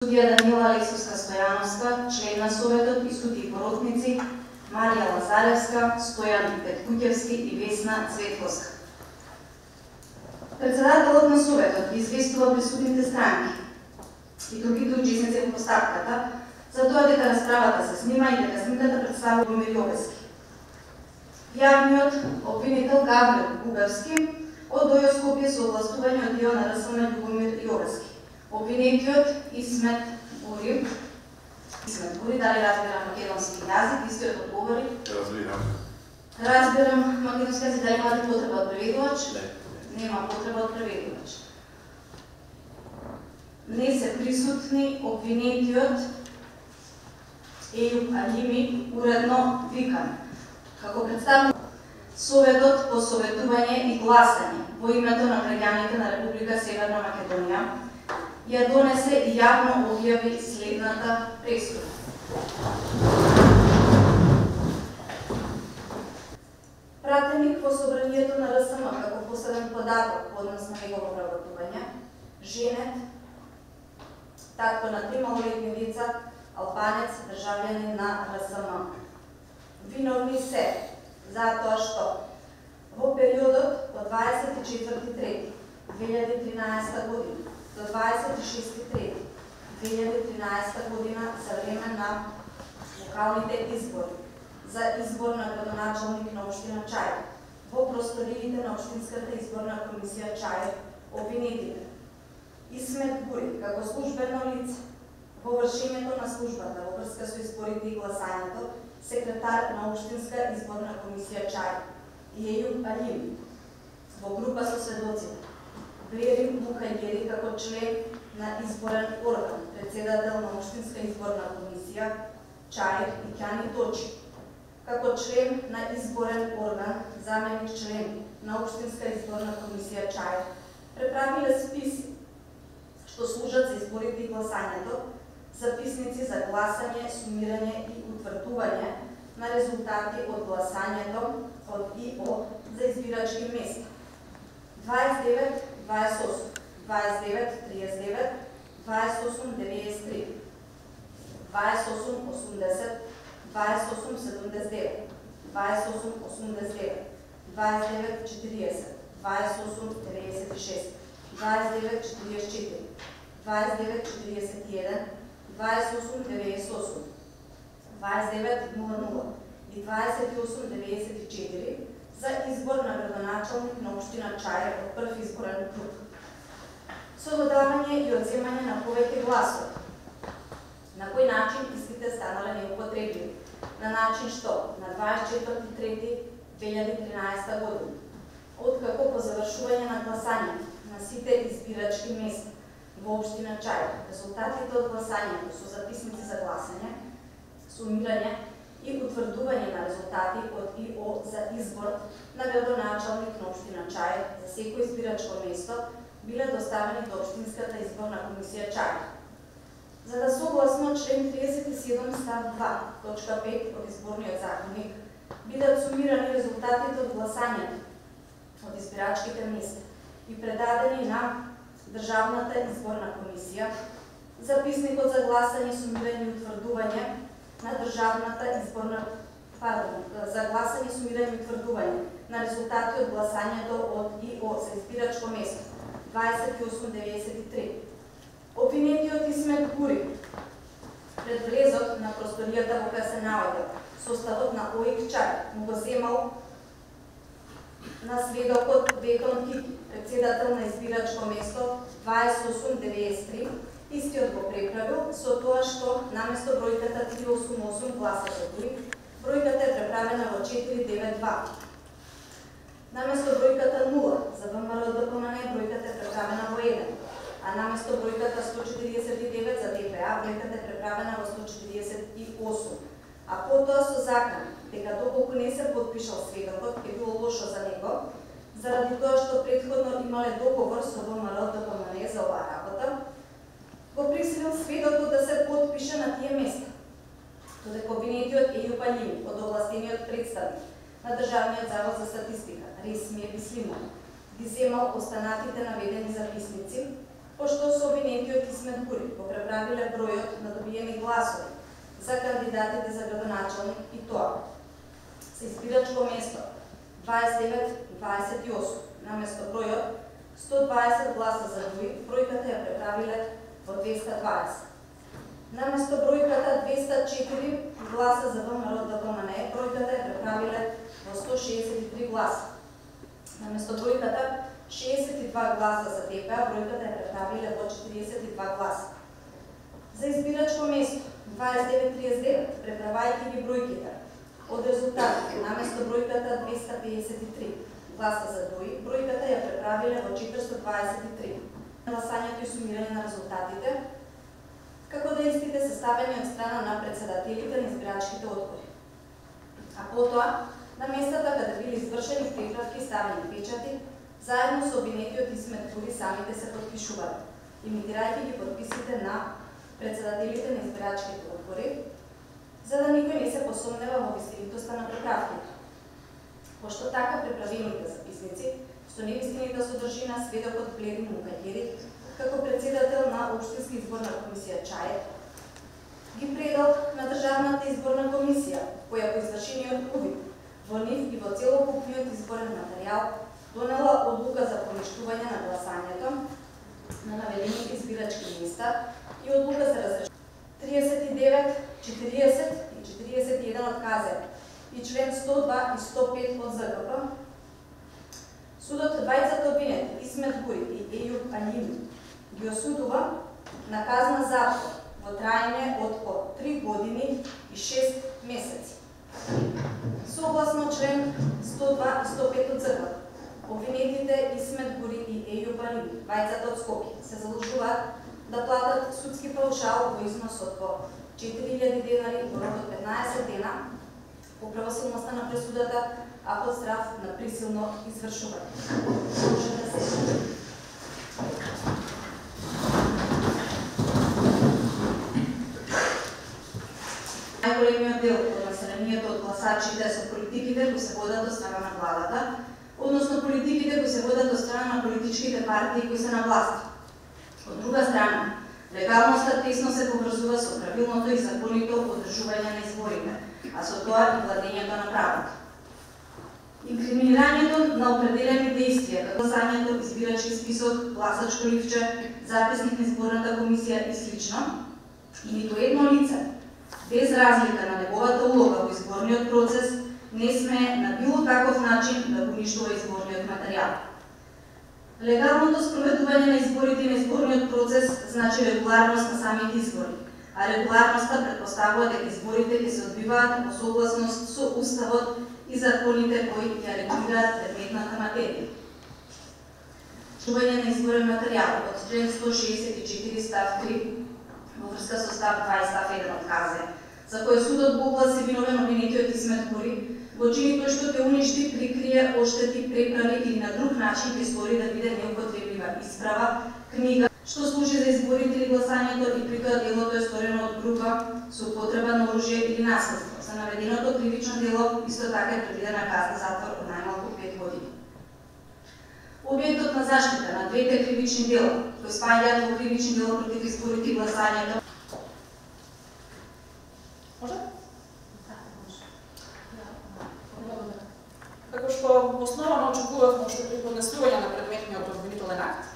Судија Данила Алексовска Стојановска, член на Советот, и судии поротници Марија Лазаревска, Стојан Петкуќевски и Весна Цветковска. Председателот на Советот известува присутните странки и другите учесници во постапката за тоа дека расправата се снима и дека снимката представува Любомир Јовевски. Јавниот обвинител Гаврил Губевски одојде Скопје со овластување од ДИО на РСМ Любомир Јовевски. Обвинетиот Исмет Бури, дали разбира македонски јазик, истиот одговори. Разбирам македонски јазик, дали имате потреба од преведувач? Нема потреба од преведувач. Не се присутни обвинетиот Ејуп Алими, уредно викан. Како представник Советот по советување и гласање во името на граѓаните на Република Северна Македонија ја донесе и јавно објави следната пресуда. Пратеник во собранието на РСМ како последен податок во однос на негово вработување, женет, татко на 3 малолетни деца, албанец, државјанин на РСМ. Виновни се затоа што во периодот од 24.3.2013 година до 26.3.2013 година за време на локалните избори за избор на градоначалник на општина Чаир во просториите на Општинската изборна комисија Чаир, обвинетите Исмет Бури како службено лице во вршењето на службата во врска со изборите и гласањето, секретар на Општинска изборна комисија Чаир и Ејуп Алими во група со сведоците, Блери Мукаѓери како член на изборен орган, председател на Општинска изборна комисија Чаир и Ќани Точи, како член на изборен орган, заменик член на Општинска изборна комисија Чаир, преправиле списи што служат за изборите и гласањето, записници за гласање, сумирање и утврдување на резултати од гласањето од ИО за избирачки места 29, 28, 29, 39, 28, 93, 28, 80, 28, 79, 28, 89, 29, 40, 28, 96, 29, 44, 29, 41, 28, 98, 29, 00 и 28, 94 за избор на градоначалник на општина Чаир од прв изборен круг. Со додавање и одземање на повеќе гласови. На кој начин истите станале неупотребливи? На начин што на 24.3.2013 година, откако по завршување на гласањето на сите избирачки места во општина Чаир, резултатите од гласањето со записници за гласање, сумирање и утврдување на резултати од ИО за избор на градоначалник на општина Чаир за секој избирачко место биле доставени до Општинската изборна комисија Чаир. За да согласно член 37 став 2, точка 5 од изборниот законник бидат сумирани резултатите од гласањето од избирачките места и предадени на Државната изборна комисија, записникот за гласање, сумирање и утврдување на Државната изборна за гласање, сумирање и утврдување на резултати од гласањето од ИО за избирачко место 2893. Обвинетиот Исмет Бури пред влезот на просторијата во која се наоѓа составот на ОИК Чаир му го земал на сведокот Бетон Кики, председател на избирачко место 2893, истиот го преправил со тоа што наместо бројката 388 гласаше Бури, бројката е преправена во 492. Наместо бројката 0 за ВМРО ДПМН, бројката е преправена во 1, а наместо бројката 149 за ДПА, бројката е преправена во 148. А потоа со закан дека доколку не се подпишал сведокот, е било лошо за него, заради тоа што претходно имале договор со ВМРО ДПМН за оваа работа, го присилил сведокот да се подпише на тие места. Додека обвинетиот Ејуп Алими од овластениот представник на Државниот завод за статистика Ресмие Бислимов ги земал останатите наведени записници, пошто со обвинетиот Исмет Гури го преправиле бројот на добиени гласови за кандидатите за градоначалник и тоа се избирачко место 29-28 наместо бројот 120 гласа за Дуи, бројката ја преправиле во 220. Наместо бројката 204 гласа за ВМРО ДПМНЕ, бројката ја преправиле во 163 гласа. Наместо бројката 62 гласа за ДП, бројката ја преправиле во 42 гласа. За избирачко место 29-39, преправајќи ги бројките од резултатите, наместо бројката 253 гласа за Дуи, бројката ја преправиле во 423. Гласањето и сумирање на резултатите, како да истите составени од страна на председателите на избирачките одбори. А потоа, на местата каде били извршени преправки и ставени печати, заедно со обвинетиот Исмет Гури самите се подпишували, имитирајќи ги подписите на председателите на избирачките одбори, за да никој не се посомнева во вистинитоста на преправките. Пошто така преправените записници, со невистинита содржина, сведокот Бледин Мукаѓери, како председател на Општинска изборна комисија Чаје, ги предал на Државната изборна комисија, која по извршениот увид во нив и во целокупниот изборен материјал донела одлука за поништување на гласањето на наведените избирачки места и одлука за разрешение 39, 40 и 41 од КЗ и член 102 и 105 од ЗКП. Судот двајцата обвинети Исмет Гури и Ејуп Алими ги осудува на казна затвор во траење од по 3 години и 6 месеци. Согласно член 102 и 105 од ЗКП, обвинетите Исмет Гури и Ејуп Алими, двајцата од Скопје, се задолжуваат да платат судски паушал во износ од по 4000 денари во рок од 15 дена по правосилноста на пресудата, а под страф на присилно извршување. Може да се најголемиот дел од населението од гласачите со политиките кои се водат од страна на владата, односно политиките кои се водат од страна на политичките партии кои се на власт. Од друга страна, легалноста тесно се поврзува со правилното и законито одржување на изборите, а со тоа и владењето на правото. Инкриминирањето на определени действија, како гласањето, избирачки список, гласачко ливче, записник на изборната комисија и слично, и ниту едно лице, без разлика на неговата улога во изборниот процес, не сме на било каков начин да го уништува изборниот материјал. Легалното спроведување на изборите и на изборниот процес значи регуларност на самите избори, а регуларноста предпоставува дека изборите ќе се одбиваат во согласност со уставот и законите кои ја регулираат предметната материја. Чување на изборен материјал од член 164 став 3 во врска со став 2 и став 1 од КЗ, за кој судот го огласи виновен обвинетиот Исмет Гури, го чини тој што ќе уништи, прикрие, оштети, преправи или на друг начин ќе стори да биде неупотреблива исправа, книга, што служи за изборите или гласањето и при тоа делото е сторено од група со употреба на оружје или наследство. За наведеното кривично дело исто така е предвидена казна затвор од најмалку 5 години. Објектот на заштита на двете кривични дела, кои спаѓаат во кривични дела против изборите и гласањето. Може? Како што основано очекувавме уште при поднесување на предметниот обвинителен акт,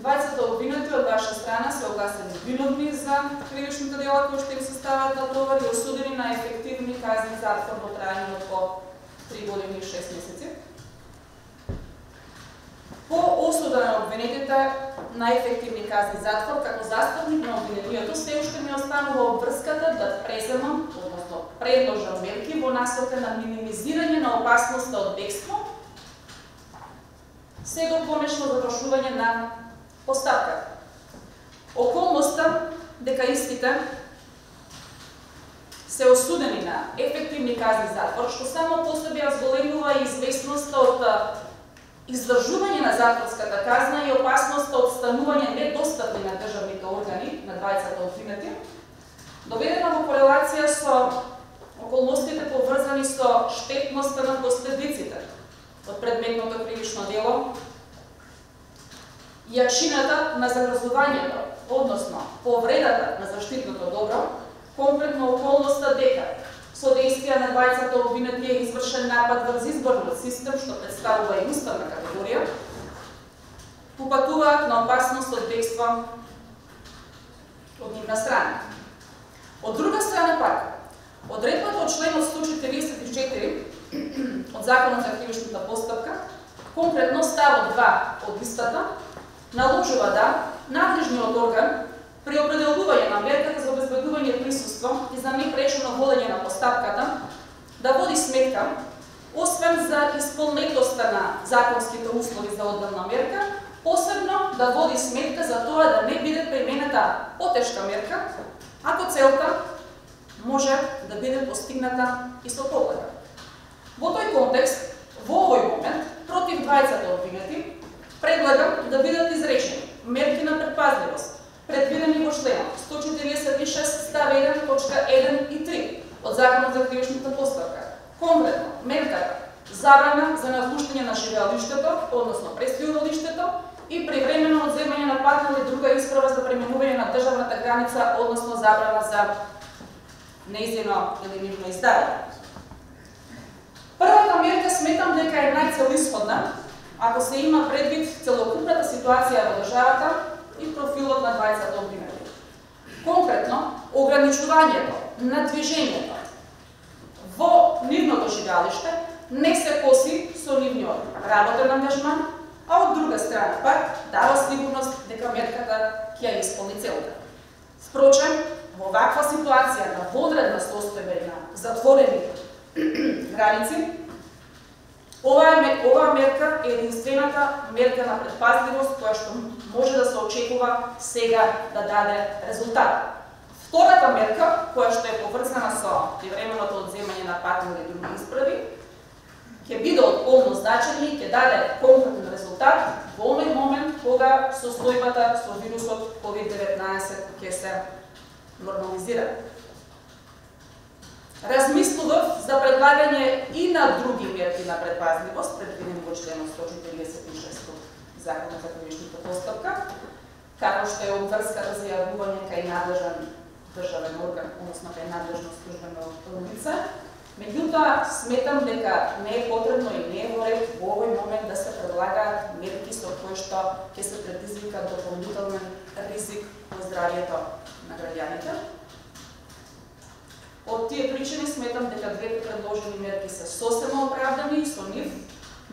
двајцата обвинети од ваша страна се огласени виновни за кривичните дела кои што им се стават на товар и осудени на ефективни казни затвор во траење од по 3 години и 6 месеци. По осуда на обвинетите на ефективни казни затвор, како застапник на обвинението, се уште ми останува обврската да преземам, односно предложам мерки во насока на минимизирање на опасноста од бегство, се до конечно завршување на постапка. Околноста дека истите се осудени на ефективни казни затвор, што само по себе ја зголемува известноста од издржување на затворската казна и опасноста од станување недостапни на државните органи на двајцата обвинети, доведена во корелација со околностите поврзани со штетноста на последиците од предметното кривично дело Јачината на загрозувањето, односно повредата на заштитното добро, конкретно околноста дека со дејствија на двајцата обвинети е извршен напад врз изборниот систем, што представува и уставна категорија, попатуваат на опасност од бегство од нивна страна. Од друга страна пак, одредбата од членот 144 од Законот за кривичната постапка, конкретно ставот 2 од истата, наложува да надлежниот орган при определување на мерката за обезбедување присуство и за непречено водење на постапката да води сметка, освен за исполнетоста на законските услови за одбрана мерка, посебно да води сметка за тоа да не биде применета потешка мерка, ако целта може да биде постигната и со повлека. Во тој контекст, во овој момент, против двајцата обвинети, предлагам да бидат изречени мерки на предпазливост, предвидени во членот 146 став 1 точка 1 и 3 од Законот за кривичната постапка. Конкретно, мерката забрана за напуштање на живеалиштето, односно пребивалиштето, и привремено одземање на патна или друга исправа за преминување на државната граница, односно забрана за нејзино или нивно издавање. Првата мерка сметам дека е најцелисходна, ако се има предвид целокупната ситуација во државата и профилот на двајцата обвинети. Конкретно, ограничувањето на движењето во нивното живеалиште не се коси со нивниот работен ангажман, а од друга страна пак дава сигурност дека мерката ќе ја исполни целта. Впрочем, во ваква ситуација на водредна состојба и на затворени граници, оваа мерка е единствената мерка на предпазливост која што може да се очекува сега да даде резултат. Втората мерка, која што е поврзана со привременото одземање на патни или други исправи, ќе биде од полно значење и ќе даде конкретен резултат во овој момент кога состојбата со вирусот COVID-19 ќе се нормализира. Размислував за предлагање и на други мерки на предпазливост, предвидени во членот 146 од Законот за кривичната постапка, како што е обврската за јавување кај надлежен државен орган, односно кај надлежно службено лице. Меѓутоа, сметам дека не е потребно и не е во ред во овој момент да се предлагаат мерки со кои што ќе се предизвика дополнителен ризик по здравјето на граѓаните. Од тие причини сметам дека двете предложени мерки се сосема оправдани и со нив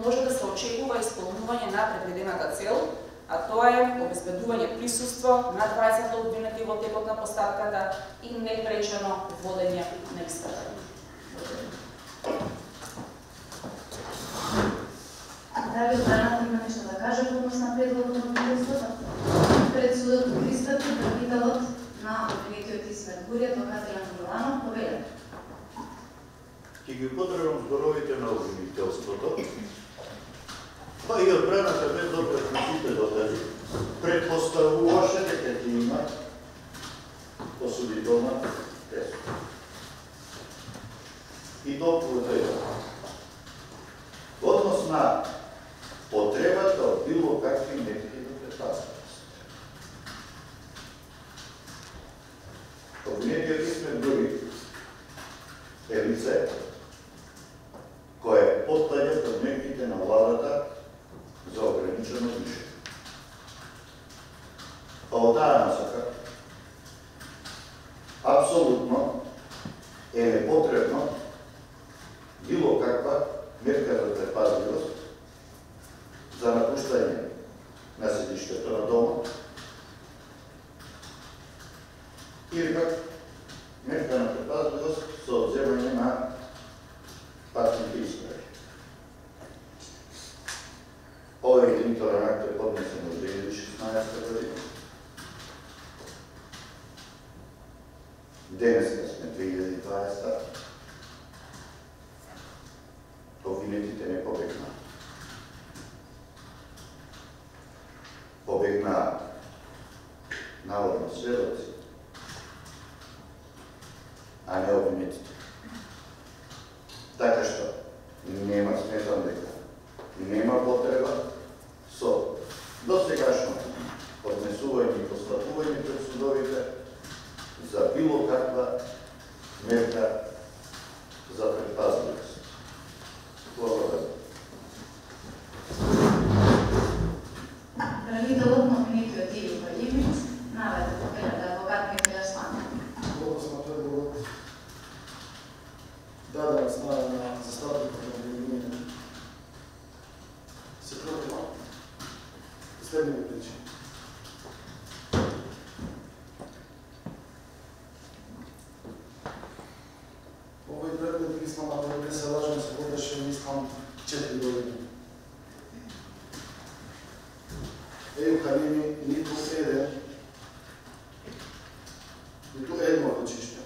може да се очекува исполнување на предвидената цел, а тоа е обезбедување присуство на двајцата обвинети во текот на постапката и непречено водење на истата. Дали одбраната има нешто да каже по однос на предлогот на обвинителството? Пред судот пристапи правителот на обвинетиот Исмет Гурија, Катерина Миланов, поведе. Ќе ги употребам зборовите на обвинителството, па и одбраната бе добра сите докази. Предпоставуваше дека ќе има осудителна пресуда. И толкова да е. Однос на потребата од било какви мерки за предпазливост. Обвинетиот Исмет Гурија е лице кое потпаѓа под мерките на владата за ограничено движење. Па од таа насока апсолутно е непотребно било каква мерка за предпазливост за напуштање на седиштето на дома или пак мерка на предпазливост со одземање на патните исправи. Овој единителен акт е поднесен во 2016 година. Денеска сме 2020. Обвинетите не побегна. Побегна наводно сведоци, а не обвинетите. Така што нема, сметам дека нема потреба со досегашно било каква мерка за предпазливост. Благодарам. Правителот на обвинетиот Илио Калимиц наведе пред адвокат Михаил Сманя. Односно предлогот даден снага на застапникот на обвинение се протива следните причини. Овој предмет мислам, ако не се лажам, се водеше мислам 4 години. Еју Халими ниту едно рочиште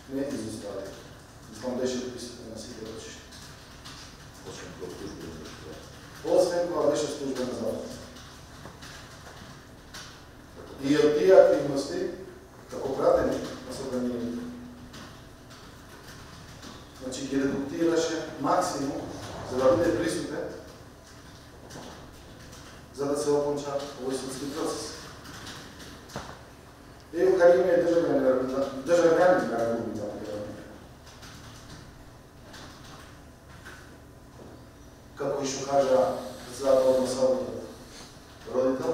не изостави. Мислам беше присутен на сите рочиште. Освен кога беше службен запад. И од тие активности, како пратени на собранието, значи ги редуктираше максимум за да биде присутен, за да се оконча овој судски процес. Еју Халими е државјанин на Република Македонија. Како и што кажа председател на Саботот, родител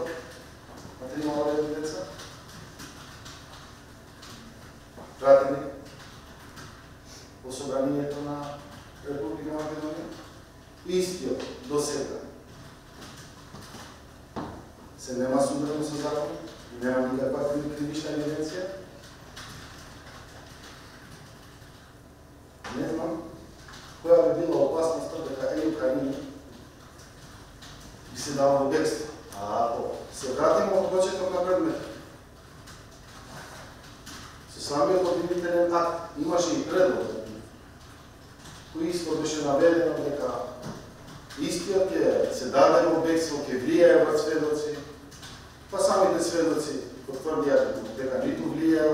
на 3 малолетни деца, пратени во собранието на Република Македонија, истиот до сега се нема судрено со закон, нема никаква кривична евиденција. Не знам која би била опасноста дека Еју Халими би се дава во бегство. А ако се вратиме од почеток на предмет, со самиот обвинителен акт имаше и предлог, кој исто беше наведено дека истиот ќе се даде во бегство, ќе влијае врз сведоци, па самите сведоци потврдија дека ниту влијал,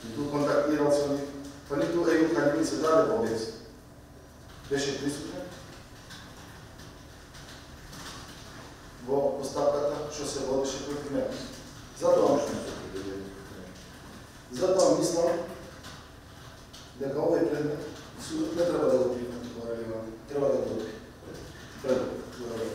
ниту контактирал со нив, па ниту Еју Халими се даде во бегство. Беше присутен во постапката што се водеше против него. Затоа мислам дека овој предмет судот не треба да го прифати како релевантен, треба да го одобри. Благодарам.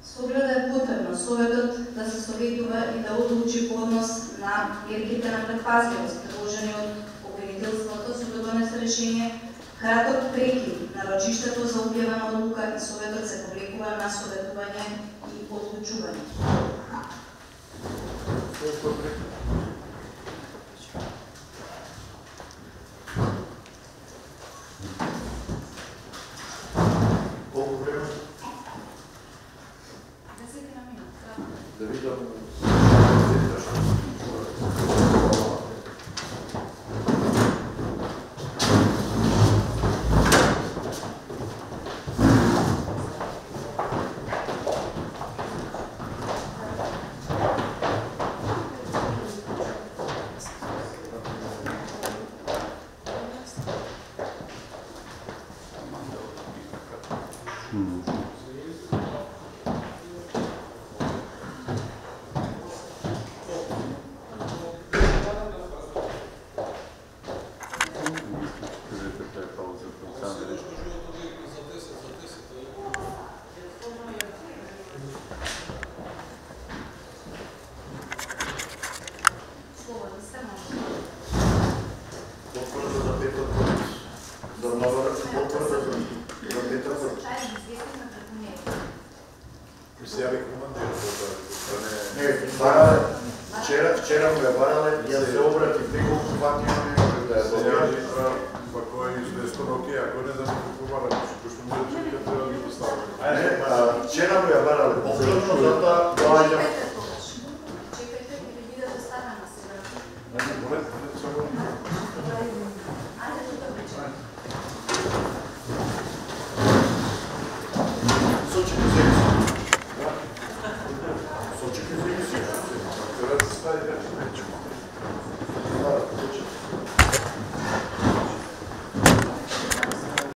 Согледа е потребно Советот да се советува и да одлучи по однос на мерките на предпазливост, предложени од обвинителството, за да донесе решение краток прекид на рочиштето за објавена одлука и Советот се повлекува на советување и одлучување. Да видам вчера му ја барале, ја се обрати неколку пати, но не може да ја добие. Па кој е известно, окей, ако не да се покупара, што што му рече, ќе треба да ги поставаме. Не, вчера му ја барале повторно, затоа доаѓам. Чекајте, ќе ви биде доставена сега. Добре, само Ајде, тука вече. Сочи ке земји. Сочи ке земји. стари речи.